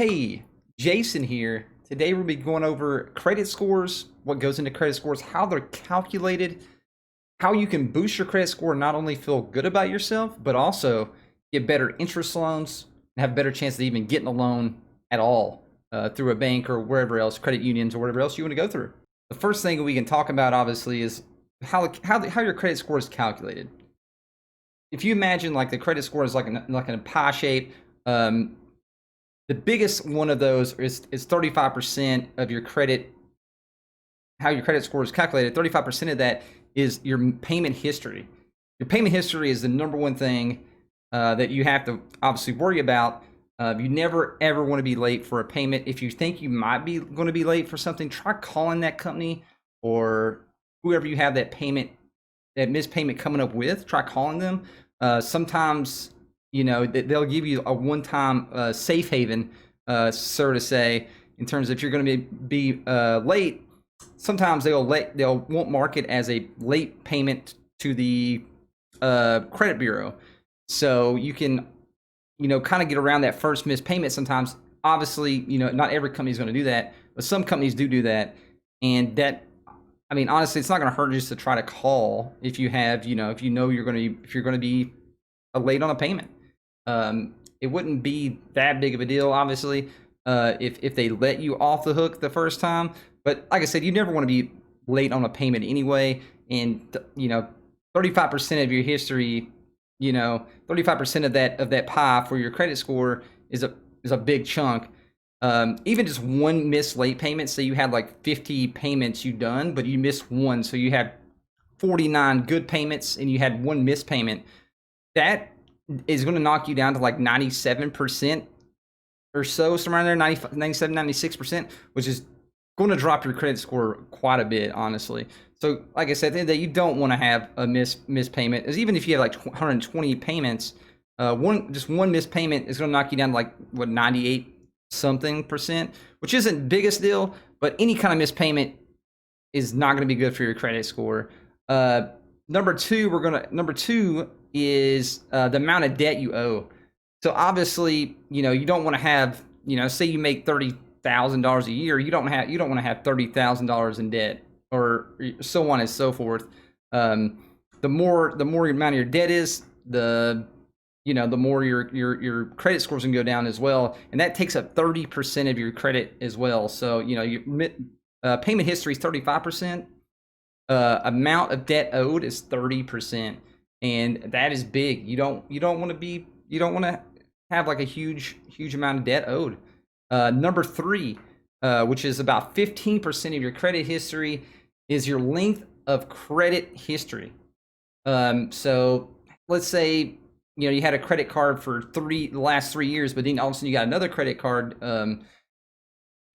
Hey, Jason here. Today we'll be going over credit scores, what goes into credit scores, how they're calculated, how you can boost your credit score and not only feel good about yourself, but also get better interest loans and have a better chance of even getting a loan at all through a bank or wherever else, credit unions or whatever else you want to go through. The first thing we can talk about, obviously, is how your credit score is calculated. If you imagine like the credit score is like in a pie shape, um, the biggest one of those is 35% of your credit, how your credit score is calculated. 35% of that is your payment history. Your payment history is the number one thing that you have to obviously worry about. You never ever want to be late for a payment. If you think you might be going to be late for something, try calling that company or whoever you have that missed payment coming up with. Try calling them. Sometimes they'll give you a one-time safe haven, so to say, in terms of if you're going to be late. Sometimes they'll won't mark it as a late payment to the credit bureau, so you can kind of get around that first missed payment. Sometimes, obviously, not every company is going to do that, but some companies do that, and that. I mean, honestly, it's not going to hurt just to try to call if you have, if you're going to be late on a payment. It wouldn't be that big of a deal, obviously, if they let you off the hook the first time. But like I said, you never want to be late on a payment anyway. And 35% of your history, 35% of that pie for your credit score is a big chunk. Even just one missed late payment, say you had like 50 payments you done, but you missed one, so you had 49 good payments and you had one missed payment. That is going to knock you down to like 97% or so, somewhere around there, 97, 96%, which is going to drop your credit score quite a bit, honestly. So, like I said, at the end of the day, you don't want to have a missed payment. As even if you have like 120 payments, one missed payment is going to knock you down to like 98 something percent, which isn't biggest deal, but any kind of missed payment is not going to be good for your credit score. Number two is the amount of debt you owe. So obviously, you don't want to have, say you make $30,000 a year, you don't want to have $30,000 in debt, or so on and so forth. The more amount of your debt is, the more your credit scores can go down as well, and that takes up 30% of your credit as well. So your payment history is 35%. Amount of debt owed is 30%, and that is big. You don't want to have like a huge amount of debt owed. Number three, which is about 15% of your credit history, is your length of credit history. So let's say you had a credit card for the last 3 years, but then all of a sudden you got another credit card.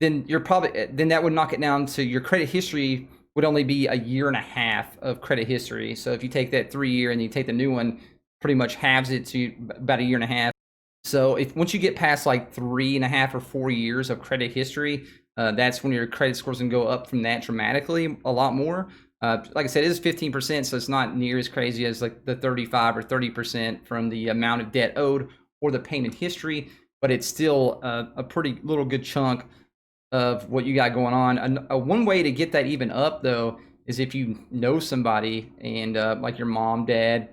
Then that would knock it down to your credit history would only be a year and a half of credit history. So if you take that 3 year and you take the new one, pretty much halves it to about a year and a half. So once you get past like 3.5 or 4 years of credit history, that's when your credit scores can go up from that dramatically, a lot more. Like I said, it is 15%, so it's not near as crazy as like the 35 or 30% from the amount of debt owed or the payment history, but it's still a pretty little good chunk of what you got going on. One way to get that even up, though, is if you know somebody and like your mom, dad,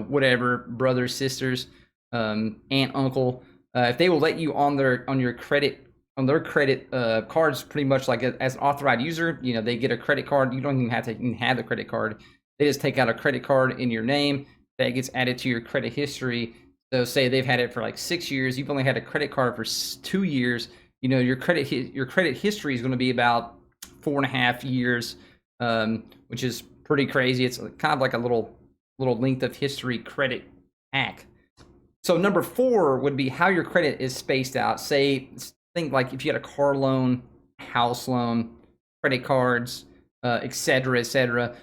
whatever, brothers, sisters, aunt, uncle, if they will let you on their credit cards, pretty much like as an authorized user, they get a credit card. You don't even have to have the credit card. They just take out a credit card in your name that gets added to your credit history. So say they've had it for like 6 years, you've only had a credit card for 2 years. Your credit history is going to be about 4.5 years, which is pretty crazy. It's kind of like a little length of history credit hack. So number 4 would be how your credit is spaced out. Think like if you had a car loan, house loan, credit cards, et cetera,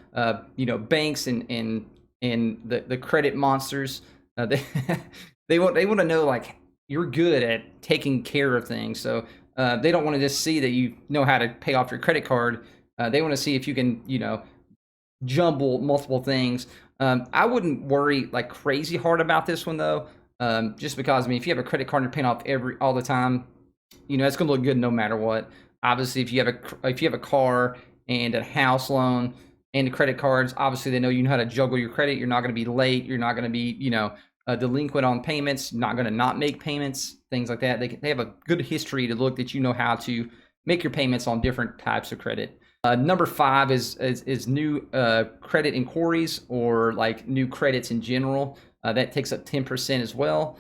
banks and the credit monsters, they want to know like you're good at taking care of things. So they don't want to just see that you know how to pay off your credit card. They want to see if you can, jumble multiple things. I wouldn't worry like crazy hard about this one though, just because if you have a credit card and you're paying off all the time, It's going to look good no matter what. Obviously, if you have a car and a house loan and the credit cards, obviously they know you know how to juggle your credit. You're not going to be late. You're not going to be delinquent on payments. Not going to not make payments. Things like that. They have a good history to look that you know how to make your payments on different types of credit. Number 5 is new credit inquiries, or like new credits in general. That takes up 10% as well.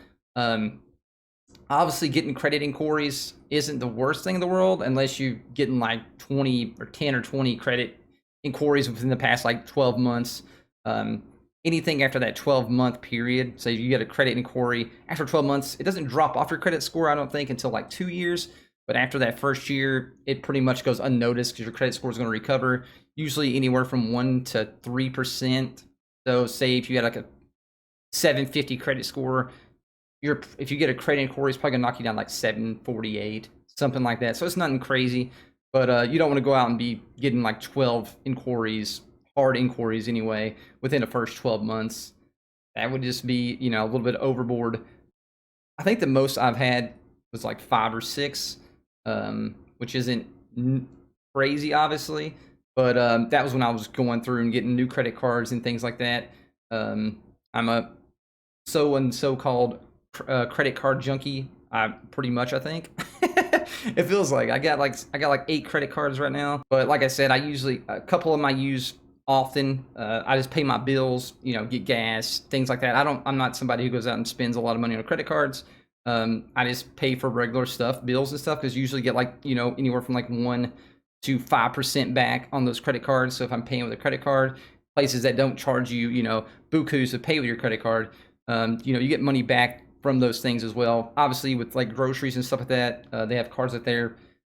Obviously, getting credit inquiries isn't the worst thing in the world unless you're getting like 20 or 10 or 20 credit inquiries within the past like 12 months. Anything after that 12-month period, so you get a credit inquiry after 12 months, it doesn't drop off your credit score, I don't think, until like 2 years. But after that first year, it pretty much goes unnoticed because your credit score is going to recover, usually anywhere from 1 to 3%. So say if you had like a 750 credit score, if you get a credit inquiry, it's probably gonna knock you down like 748, something like that. So it's nothing crazy, but you don't want to go out and be getting like 12 inquiries, hard inquiries anyway, within the first 12 months. That would just be, a little bit overboard. I think the most I've had was like 5 or 6, which isn't crazy, obviously, but that was when I was going through and getting new credit cards and things like that. I'm a so-called credit card junkie. Pretty much, I think. It feels like I got like 8 credit cards right now. But like I said, I usually a couple of them I use often. I just pay my bills, get gas, things like that. I'm not somebody who goes out and spends a lot of money on credit cards. I just pay for regular stuff, bills and stuff, because usually get like anywhere from like 1 to 5% back on those credit cards. So if I'm paying with a credit card, places that don't charge you, bukus to pay with your credit card, you get money back from those things as well. Obviously, with like groceries and stuff like that, they have cards that they're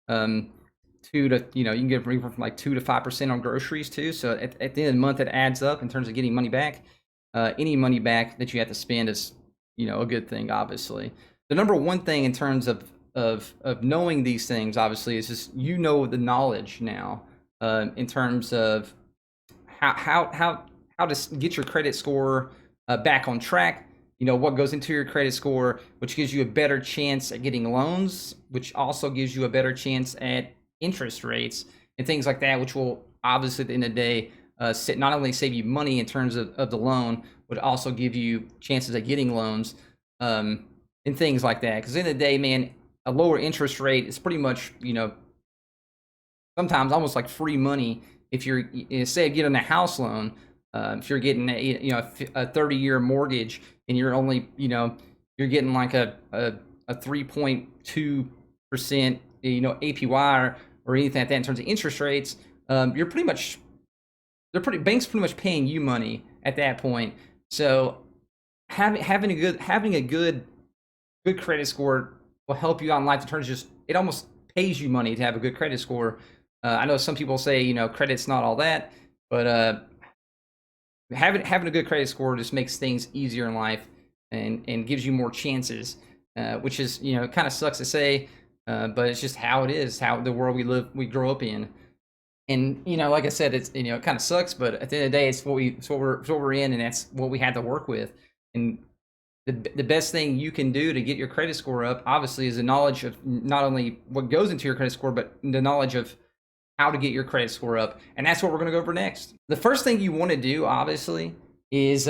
2 to you can get from like 2 to 5% on groceries too. So at the end of the month, it adds up in terms of getting money back. Any money back that you have to spend is a good thing. Obviously, the number one thing in terms of knowing these things, obviously, is just the knowledge now in terms of how to get your credit score back on track. What goes into your credit score, which gives you a better chance at getting loans, which also gives you a better chance at interest rates and things like that, which will obviously at the end of the day not only save you money in terms of the loan, but also give you chances at getting loans and things like that. Because at the end of the day, man, a lower interest rate is pretty much, sometimes almost like free money. If you're, say, getting a house loan, if you're getting a 30-year mortgage and you're only, you're getting like a 3.2%, APY or anything like that in terms of interest rates, you're pretty much, banks pretty much paying you money at that point. So having a good credit score will help you out in life in terms of it almost pays you money to have a good credit score. I know some people say, credit's not all that, but having a good credit score just makes things easier in life and gives you more chances, which is, kind of sucks to say, but it's just how it is, how the world we grow up in. And, like I said, it's, it kind of sucks, but at the end of the day, it's what we're in, and that's what we had to work with. And the best thing you can do to get your credit score up, obviously, is the knowledge of not only what goes into your credit score, but the knowledge of how to get your credit score up. And that's what we're going to go over next. The first thing you want to do, obviously, is,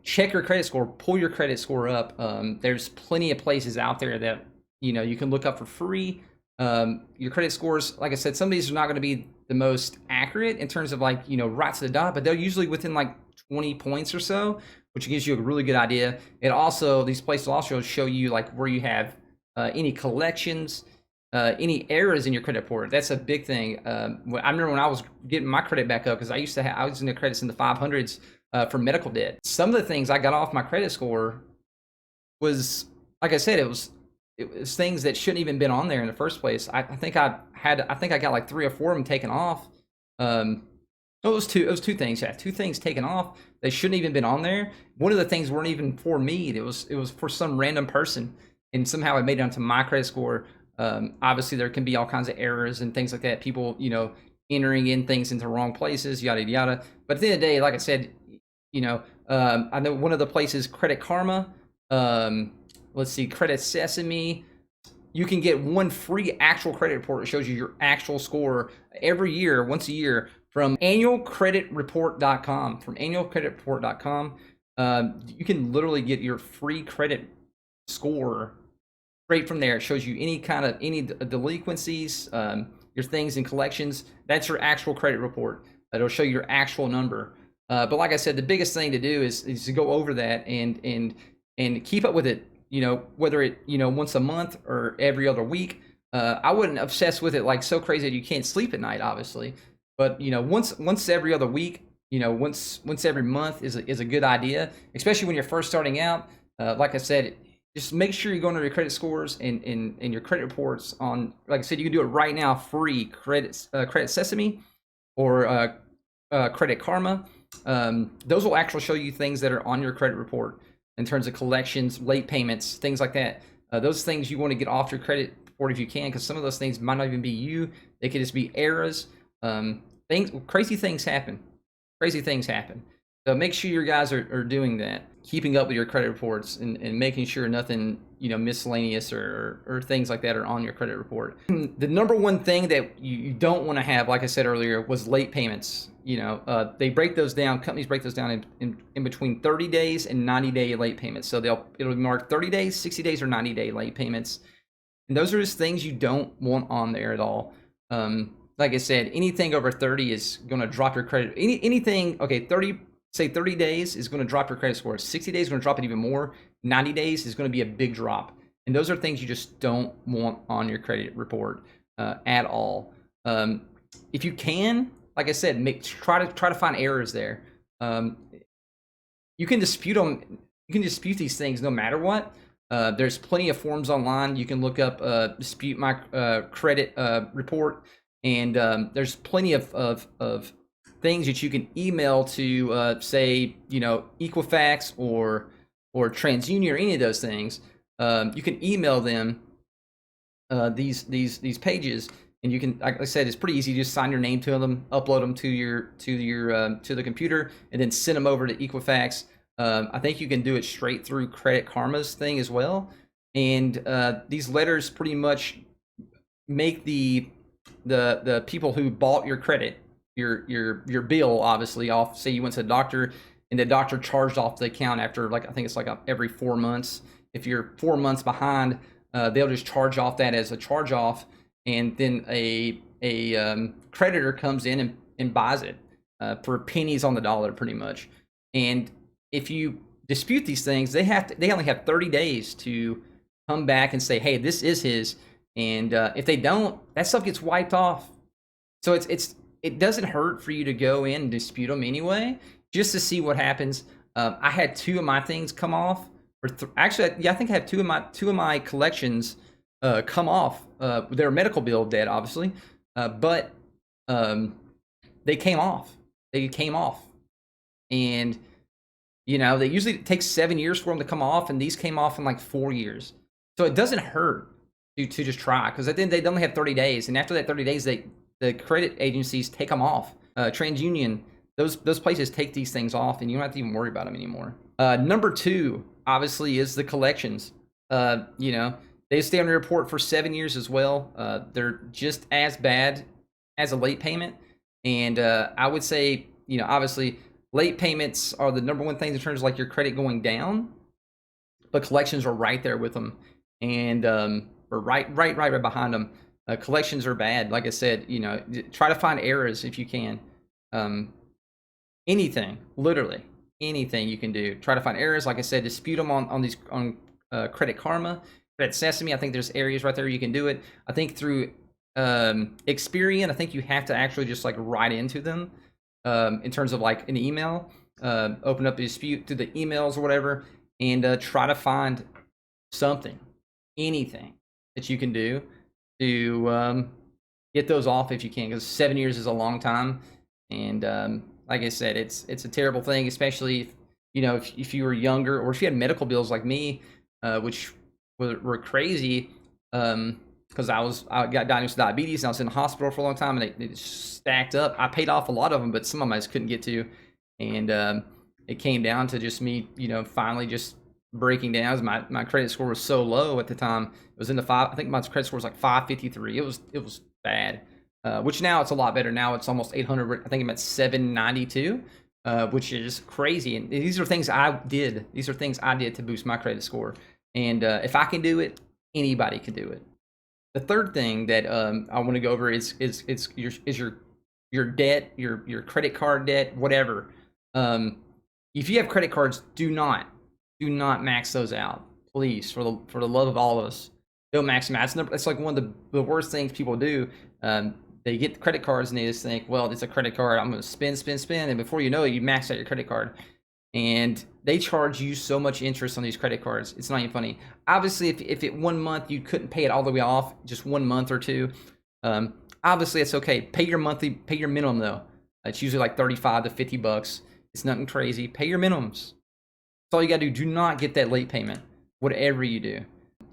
check your credit score, pull your credit score up. There's plenty of places out there that, you can look up for free. Your credit scores, like I said, some of these are not going to be the most accurate in terms of like, right to the dot, but they're usually within like 20 points or so, which gives you a really good idea. These places also show you like where you have any collections, any errors in your credit report. That's a big thing. I remember when I was getting my credit back up, because I was in the credits in the 500s for medical debt. Some of the things I got off my credit score was, like I said, it was things that shouldn't even been on there in the first place. I think I got like 3 or 4 of them taken off. It was two things. Yeah, 2 things taken off. They shouldn't even been on there. One of the things weren't even for me. It was for some random person, and somehow it made it onto my credit score. Obviously, there can be all kinds of errors and things like that. People, entering in things into wrong places, yada yada. But at the end of the day, like I said, I know one of the places, Credit Karma. Let's see, Credit Sesame. you can get one free actual credit report that shows you your actual score every year, once a year, from annualcreditreport.com. From annualcreditreport.com, you can literally get your free credit score straight from there. It shows you any delinquencies, your things in collections. That's your actual credit report. It'll show you your actual number. But like I said, the biggest thing to do is to go over that and keep up with it. Whether it once a month or every other week. I wouldn't obsess with it like so crazy that you can't sleep at night, obviously. But once every other week, once every month is a good idea, especially when you're first starting out. Like I said, just make sure you're going over your credit scores and your credit reports on. Like I said, you can do it right now, free. Credit Sesame or Credit Karma. Those will actually show you things that are on your credit report in terms of collections, late payments, things like that. Those things you want to get off your credit report if you can, because some of those things might not even be you. They could just be errors. Crazy things happen. Crazy things happen. So make sure you guys are doing that, keeping up with your credit reports and making sure nothing miscellaneous or things like that are on your credit report. The number one thing that you don't want to have, like I said earlier, was late payments. They break those down. Companies break those down in between 30 days and 90-day late payments. So it'll mark 30 days, 60 days, or 90-day late payments. And those are just things you don't want on there at all. Like I said, anything over 30 is going to drop your credit. Anything, okay, 30 days is going to drop your credit score. 60 days is going to drop it even more. 90 days is going to be a big drop. And those are things you just don't want on your credit report at all. If you can, like I said, try to find errors there. You can dispute them. You can dispute these things no matter what. There's plenty of forms online. You can look up dispute my credit report, and there's plenty of things that you can email to say Equifax or TransUnion or any of those things. You can email them these pages, and you can, like I said, it's pretty easy. You just sign your name to them, upload them to the computer, and then send them over to Equifax. I think you can do it straight through Credit Karma's thing as well. And these letters pretty much make the people who bought your credit, your bill, obviously off. Say you went to the doctor and the doctor charged off the account after, like, I think it's like every 4 months. If you're 4 months behind, they'll just charge off that as a charge off, and then a creditor comes in and buys it for pennies on the dollar, pretty much. And if you dispute these things, they only have 30 days to come back and say, hey, this is his. And if they don't, that stuff gets wiped off. So it doesn't hurt for you to go in and dispute them anyway, just to see what happens. I had 2 of my things come off. Actually, yeah, I think I have two of my collections come off. Their medical bill dead, obviously, but they came off. And they usually take 7 years for them to come off, and these came off in like 4 years. So it doesn't hurt to just try, because then they only have 30 days, and after that 30 days, the credit agencies take them off. TransUnion, those places take these things off, and you don't have to even worry about them anymore. Number 2, obviously, is the collections. They stay on your report for 7 years as well. They're just as bad as a late payment, and I would say, obviously, late payments are the number one thing in terms of like your credit going down, but collections are right there with them, and or right behind them. Collections are bad. Like I said, try to find errors if you can. Anything, literally anything you can do. Try to find errors. Like I said, dispute them on Credit Karma, Credit Sesame. I think there's areas right there you can do it. I think through Experian, I think you have to actually just like write into them. In terms of like an email, open up a dispute through the emails or whatever, and try to find something, anything that you can do to get those off if you can, because 7 years is a long time. And like I said, it's a terrible thing, especially if you were younger, or if you had medical bills like me, which were crazy. Because I got diagnosed with diabetes, and I was in the hospital for a long time, and they stacked up. I paid off a lot of them, but some of them I just couldn't get to, and it came down to just me, finally just breaking down is my credit score was so low at the time. It was in the five. I think my credit score was like 553. It was bad. Which now it's a lot better. Now it's almost 800. I think I'm at 792, which is crazy. And these are things I did. These are things I did to boost my credit score. And if I can do it, anybody can do it. The third thing that I want to go over is your debt, your credit card debt, whatever. If you have credit cards, do not max those out, please, for the love of all of us. Don't max them out. It's like one of the worst things people do. They get the credit cards and they just think, well, it's a credit card. I'm going to spend, and before you know it, you max out your credit card, and they charge you so much interest on these credit cards. It's not even funny. Obviously, if it 1 month you couldn't pay it all the way off, just 1 month or two, obviously it's okay. Pay your minimum though. It's usually like 35 to 50 bucks. It's nothing crazy. Pay your minimums. That's all you gotta do. Do not get that late payment, whatever you do.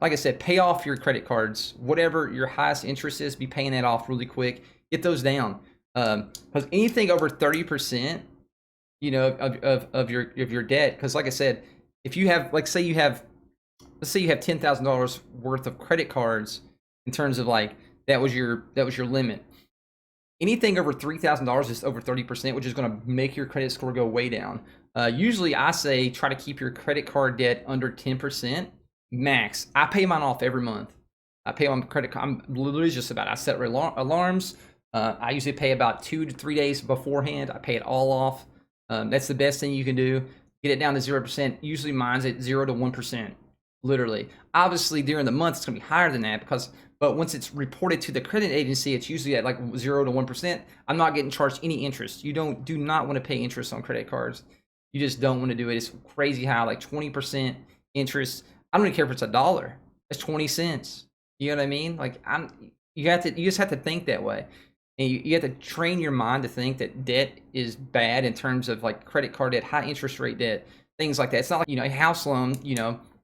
Like I said, pay off your credit cards. Whatever your highest interest is, be paying that off really quick. Get those down. Because anything over 30%, of your debt. Because like I said, if you have, let's say you have $10,000 worth of credit cards, in terms of like that was your limit. Anything over $3,000 is over 30%, which is going to make your credit score go way down. Usually, I say try to keep your credit card debt under 10% max. I pay mine off every month. I pay on credit card. I'm literally just about. I set alarms. I usually pay about 2 to 3 days beforehand. I pay it all off. That's the best thing you can do. Get it down to 0%. Usually, mine's at 0 to 1%. Literally. Obviously, during the month, it's going to be higher than that but once it's reported to the credit agency, it's usually at like 0 to 1%. I'm not getting charged any interest. You do not want to pay interest on credit cards. You just don't want to do it. It's crazy high, like 20% interest. I don't even care if it's $1. It's 20 cents. You know what I mean? Like you just have to think that way. And you have to train your mind to think that debt is bad in terms of like credit card debt, high interest rate debt, things like that. It's not like, a house loan,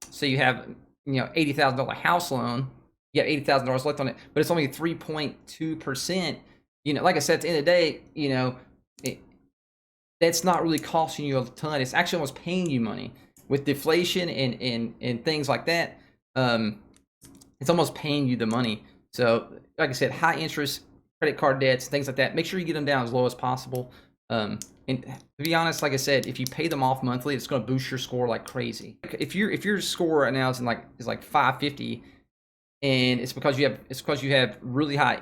so you have, $80,000 house loan. You have $80,000 left on it, but it's only 3.2%. Like I said, at the end of the day, that's not really costing you a ton. It's actually almost paying you money with deflation and things like that. It's almost paying you the money. So, like I said, high interest credit card debts, things like that. Make sure you get them down as low as possible. And to be honest, like I said, if you pay them off monthly, it's going to boost your score like crazy. If your score right now is like 550. And it's because you have really high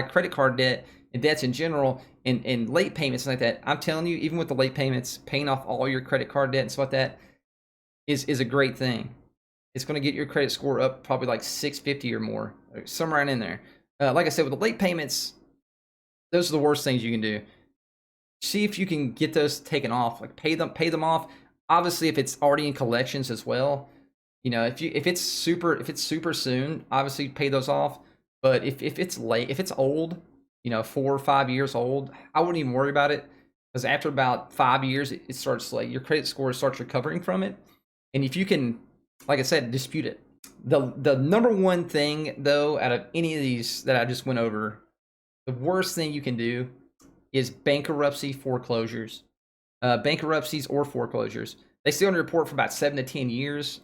credit card debt and debts in general and late payments and like that. I'm telling you, even with the late payments, paying off all your credit card debt and stuff like that is a great thing. It's going to get your credit score up probably like 650 or more, somewhere in there. Like I said, with the late payments, those are the worst things you can do. See if you can get those taken off, like pay them off. Obviously, if it's already in collections as well. If it's super soon, obviously pay those off. But if it's late, if it's old, 4 or 5 years old, I wouldn't even worry about it, because after about 5 years, it starts like your credit score starts recovering from it. And if you can, like I said, dispute it. The number one thing though, out of any of these that I just went over, the worst thing you can do is bankruptcy, foreclosures, bankruptcies or foreclosures. They stay on the report for about 7 to 10 years.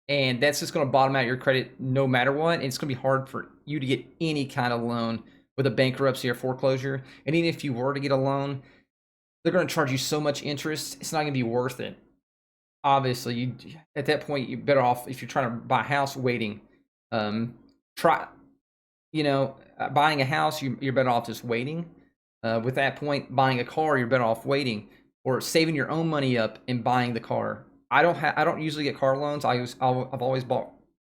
And that's just going to bottom out your credit no matter what. And it's going to be hard for you to get any kind of loan with a bankruptcy or foreclosure. And even if you were to get a loan, they're going to charge you so much interest, it's not going to be worth it. Obviously, at that point, you're better off, if you're trying to buy a house, waiting. Buying a house, you're better off just waiting. With that point, buying a car, you're better off waiting, or saving your own money up and buying the car. I don't usually get car loans. I've always bought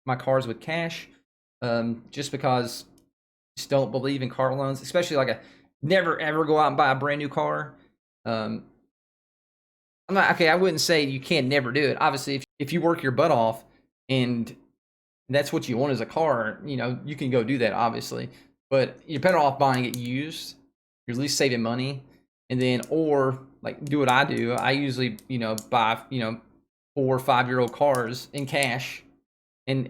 my cars with cash, just because I just don't believe in car loans, especially like never ever go out and buy a brand new car. I'm not okay. I wouldn't say you can't never do it. Obviously, if you work your butt off and that's what you want as a car, you can go do that, obviously. But you're better off buying it used. You're at least saving money, and then or like do what I do. I usually buy 4 or 5 year old cars in cash and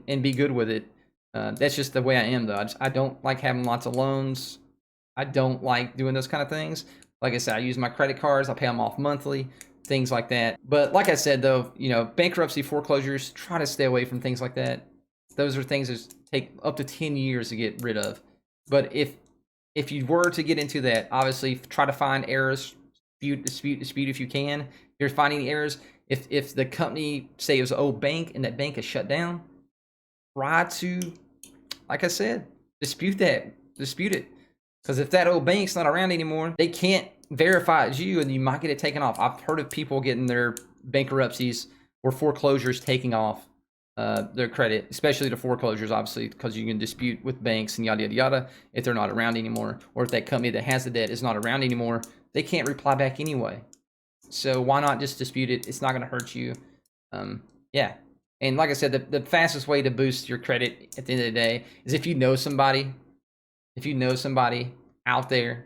be good with it. That's just the way I am though. I don't like having lots of loans. I don't like doing those kind of things. Like I said, I use my credit cards. I pay them off monthly. things like that. But like I said, though, bankruptcy, foreclosures, try to stay away from things like that. Those are things that take up to 10 years to get rid of. But if you were to get into that, obviously try to find errors, dispute if you can. If you're finding errors, if the company, say it was an old bank and that bank is shut down, try to, like I said, dispute it. Because if that old bank's not around anymore, they can't verify it's you and you might get it taken off. I've heard of people getting their bankruptcies or foreclosures taking off their credit, especially the foreclosures, obviously, because you can dispute with banks and yada, yada, yada if they're not around anymore. Or if that company that has the debt is not around anymore, they can't reply back anyway. So why not just dispute it? It's not going to hurt you. Yeah. And like I said, the fastest way to boost your credit at the end of the day is if you know somebody out there,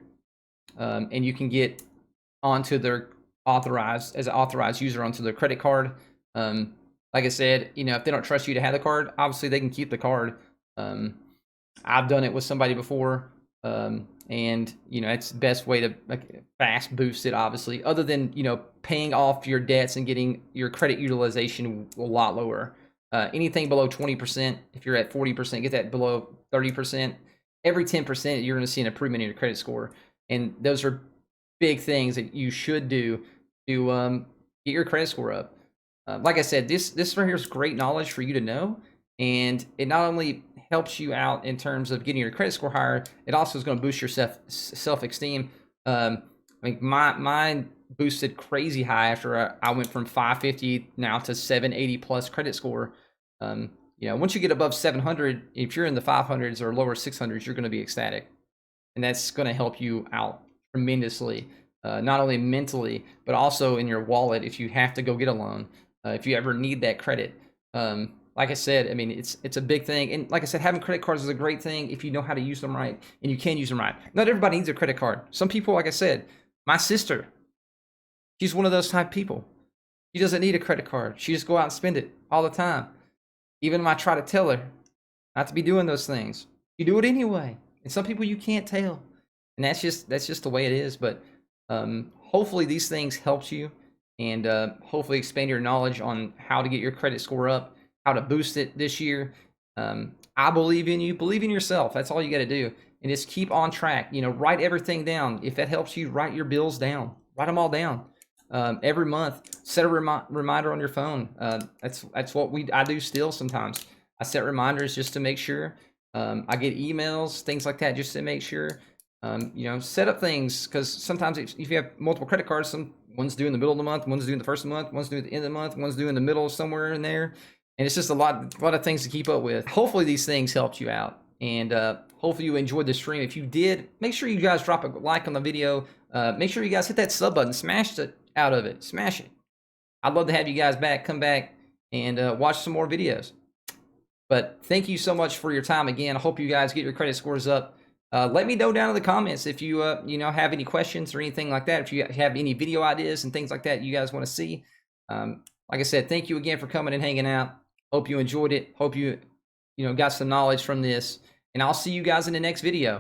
and you can get onto their authorized user onto their credit card. Like I said, if they don't trust you to have the card, obviously they can keep the card. I've done it with somebody before, and it's the best way to fast boost it, obviously, other than paying off your debts and getting your credit utilization a lot lower. Anything below 20%, if you're at 40%, get that below 30%. Every 10%, you're going to see an improvement in your credit score, and those are big things that you should do to get your credit score up. Like I said, this right here is great knowledge for you to know, and it not only helps you out in terms of getting your credit score higher, it also is going to boost your self-esteem. Mine boosted crazy high after I went from 550 now to 780 plus credit score. Once you get above 700, if you're in the 500s or lower 600s, you're going to be ecstatic, and that's going to help you out tremendously, not only mentally but also in your wallet if you have to go get a loan, if you ever need that credit. Like I said, it's a big thing, and like I said, having credit cards is a great thing if you know how to use them right, and you can use them right. Not everybody needs a credit card. Some people, like I said, my sister, she's one of those type of people. She doesn't need a credit card. She just go out and spend it all the time. Even when I try to tell her not to be doing those things, you do it anyway. And some people you can't tell, and that's just the way it is. But hopefully these things helped you, and hopefully expand your knowledge on how to get your credit score up, how to boost it this year. I believe in you. Believe in yourself. That's all you got to do, and just keep on track. Write everything down. If that helps you, write your bills down. Write them all down. Every month, set a reminder on your phone. That's what I do still sometimes. I set reminders just to make sure. I get emails, things like that, just to make sure. Set up things, because sometimes if you have multiple credit cards, one's due in the middle of the month, one's due in the first of the month, one's due at the end of the month, one's due in the middle, somewhere in there, and it's just a lot of things to keep up with. Hopefully these things helped you out, and hopefully you enjoyed the stream. If you did, make sure you guys drop a like on the video. Make sure you guys hit that sub button, smash it out of it, smash it. I'd love to have you guys come back and watch some more videos. But thank you so much for your time again. I hope you guys get your credit scores up. Let me know down in the comments if you have any questions or anything like that. If you have any video ideas and things like that you guys want to see. Like I said, thank you again for coming and hanging out. Hope you enjoyed it. Hope you got some knowledge from this. And I'll see you guys in the next video.